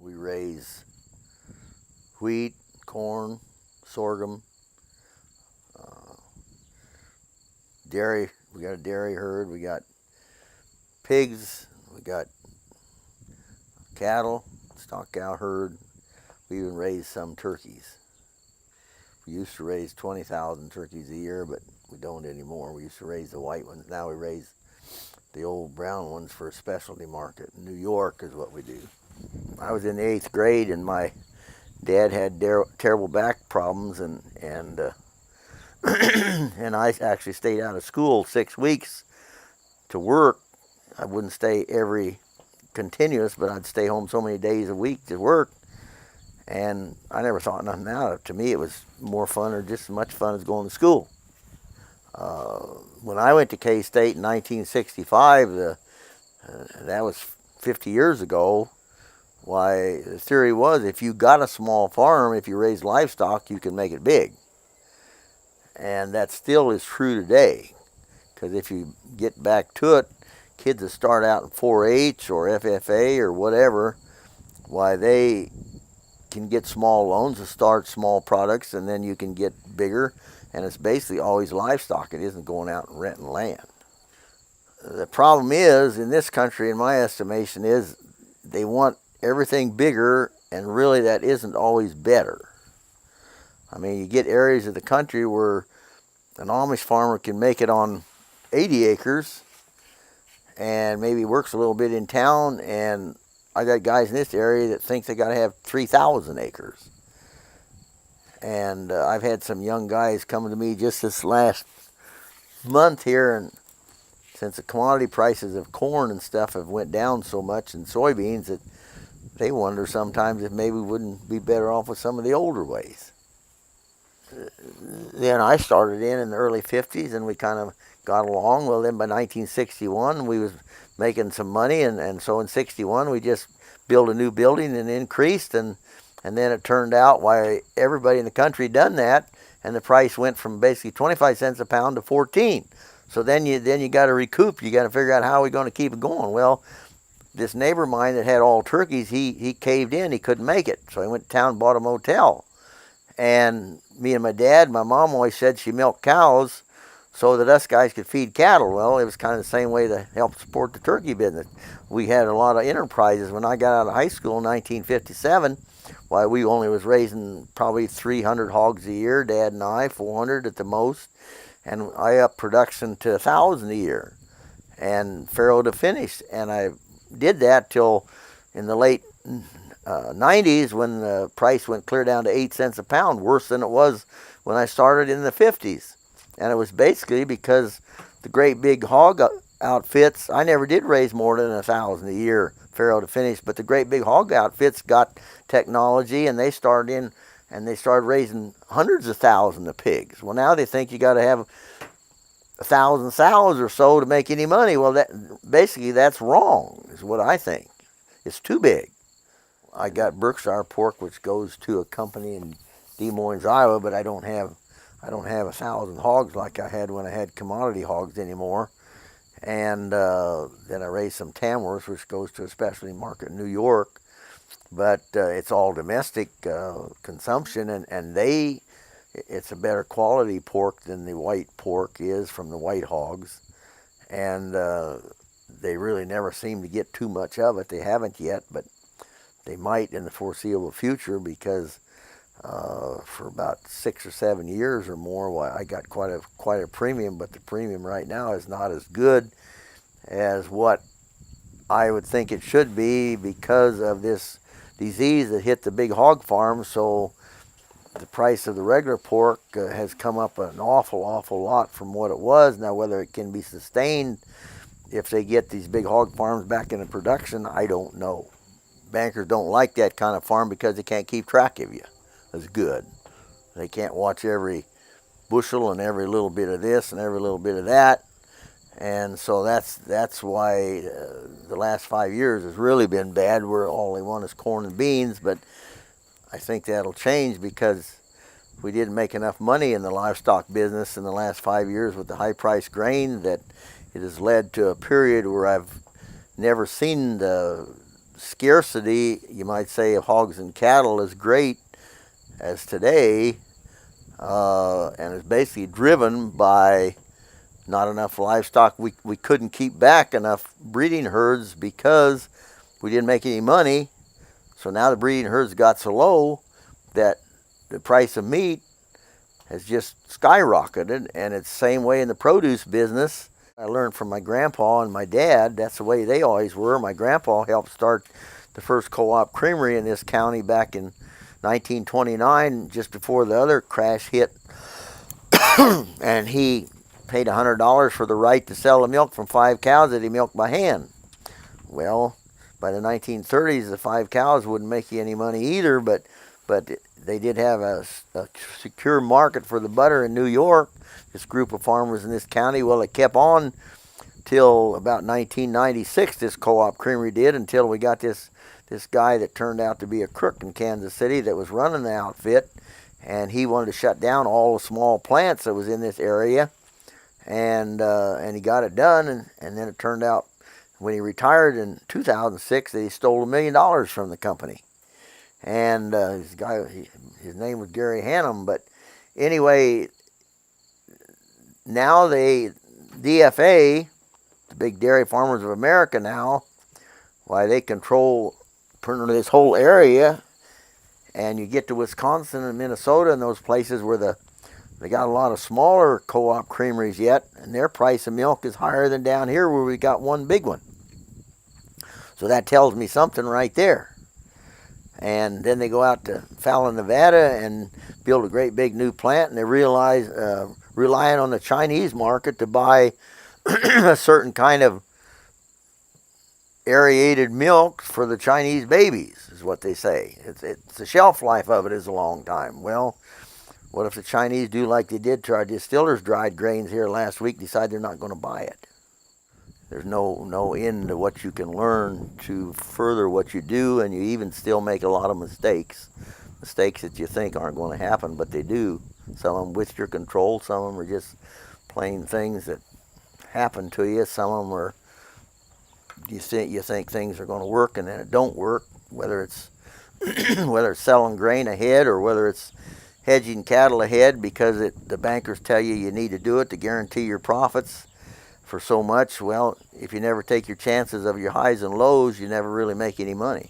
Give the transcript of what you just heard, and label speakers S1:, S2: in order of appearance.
S1: We raise wheat, corn, sorghum, dairy. We got a dairy herd. We got pigs. We got cattle, stock cow herd. We even raise some turkeys. We used to raise 20,000 turkeys a year, but we don't anymore. We used to raise the white ones. Now we raise the old brown ones for a specialty market. New York is what we do. I was in the 8th grade, and my dad had terrible back problems, and and I actually stayed out of school 6 weeks to work. I wouldn't stay every continuous, but I'd stay home so many days a week to work, and I never thought nothing out of it. To me, it was more fun, or just as much fun as going to school. When I went to K-State in 1965, that was 50 years ago. Why, the theory was if you got a small farm, if you raise livestock, you can make it big. And that still is true today, because if you get back to it, kids that start out in 4-H or FFA or whatever, why, they can get small loans to start small products, and then you can get bigger, and it's basically always livestock. It isn't going out and renting land. The problem is, in this country, in my estimation, is they want everything bigger, and really that isn't always better. I mean, you get areas of the country where an Amish farmer can make it on 80 acres and maybe works a little bit in town, and I got guys in this area that think they got to have 3,000 acres. And I've had some young guys come to me just this last month here, and since the commodity prices of corn and stuff have went down so much, and soybeans, that they wonder sometimes if maybe we wouldn't be better off with some of the older ways. Then I started in the early 50s, and we kind of got along. Well, then by 1961, we was making some money, and so in 61, we just built a new building and increased, and then it turned out why everybody in the country done that, and the price went from basically 25 cents a pound to 14. So then you got to recoup. You got to figure out how we're going to keep it going. Well, this neighbor of mine that had all turkeys, he caved in. He couldn't make it, so he went to town and bought a motel. And me and my dad, my mom always said she milked cows so that us guys could feed cattle. Well, it was kind of the same way to help support the turkey business. We had a lot of enterprises. When I got out of high school in 1957, why, we only was raising probably 300 hogs a year, Dad and I, 400 at the most. And I upped production to 1,000 a year, and farrow to finish. And I did that till in the late 90s, when the price went clear down to 8 cents a pound, worse than it was when I started in the 50s. And it was basically because the great big hog outfits, I never did raise more than 1,000 a year, farrow to finish, but the great big hog outfits got technology, and they started raising hundreds of thousands of pigs. Well, now they think you got to have 1,000 sows or so to make any money. Well, that's wrong, is what I think. It's too big. I got Berkshire pork, which goes to a company in Des Moines, Iowa, but I don't have 1,000 hogs like I had when I had commodity hogs anymore. And then I raised some Tamworth, which goes to a specialty market in New York. But it's all domestic consumption, and it's a better quality pork than the white pork is from the white hogs. And they really never seem to get too much of it. They haven't yet, but they might in the foreseeable future, because for about 6 or 7 years or more, I got quite a premium, but the premium right now is not as good as what I would think it should be because of this disease that hit the big hog farms. So the price of the regular pork has come up an awful lot from what it was. Now, whether it can be sustained if they get these big hog farms back into production, I don't know. Bankers don't like that kind of farm because they can't keep track of you as good. They can't watch every bushel and every little bit of this and every little bit of that. And so that's why the last 5 years has really been bad, where all they want is corn and beans. But I think that'll change, because we didn't make enough money in the livestock business in the last 5 years with the high-priced grain, that it has led to a period where I've never seen the scarcity, you might say, of hogs and cattle is great as today, and it's basically driven by not enough livestock. We couldn't keep back enough breeding herds because we didn't make any money. So now the breeding herds got so low that the price of meat has just skyrocketed, and it's the same way in the produce business. I learned from my grandpa and my dad, that's the way they always were. My grandpa helped start the first co-op creamery in this county back in 1929, just before the other crash hit, and he paid $100 for the right to sell the milk from 5 cows that he milked by hand. Well, by the 1930s, the 5 cows wouldn't make you any money either, but they did have a secure market for the butter in New York, this group of farmers in this county. Well, it kept on till about 1996, this co-op creamery did, until we got this guy that turned out to be a crook in Kansas City that was running the outfit, and he wanted to shut down all the small plants that was in this area, and he got it done, and then it turned out when he retired in 2006 that he stole $1 million from the company. And his name was Gary Hannum. But anyway, now DFA, the Big Dairy Farmers of America now, why they control this whole area, and you get to Wisconsin and Minnesota and those places where they got a lot of smaller co-op creameries yet, and their price of milk is higher than down here where we got one big one. So that tells me something right there. And then they go out to Fallon, Nevada and build a great big new plant, and they realize relying on the Chinese market to buy a certain kind of aerated milk for the Chinese babies, is what they say. It's the shelf life of it is a long time. Well, what if the Chinese do like they did to our distillers' dried grains here last week, decide they're not going to buy it? There's no end to what you can learn to further what you do, and you even still make a lot of mistakes that you think aren't going to happen, but they do. Some of them with your control, some of them are just plain things that happen to you. Some of them are you think things are going to work and then it don't work, whether it's selling grain ahead or whether it's hedging cattle ahead because the bankers tell you need to do it to guarantee your profits for so much. Well, if you never take your chances of your highs and lows, you never really make any money.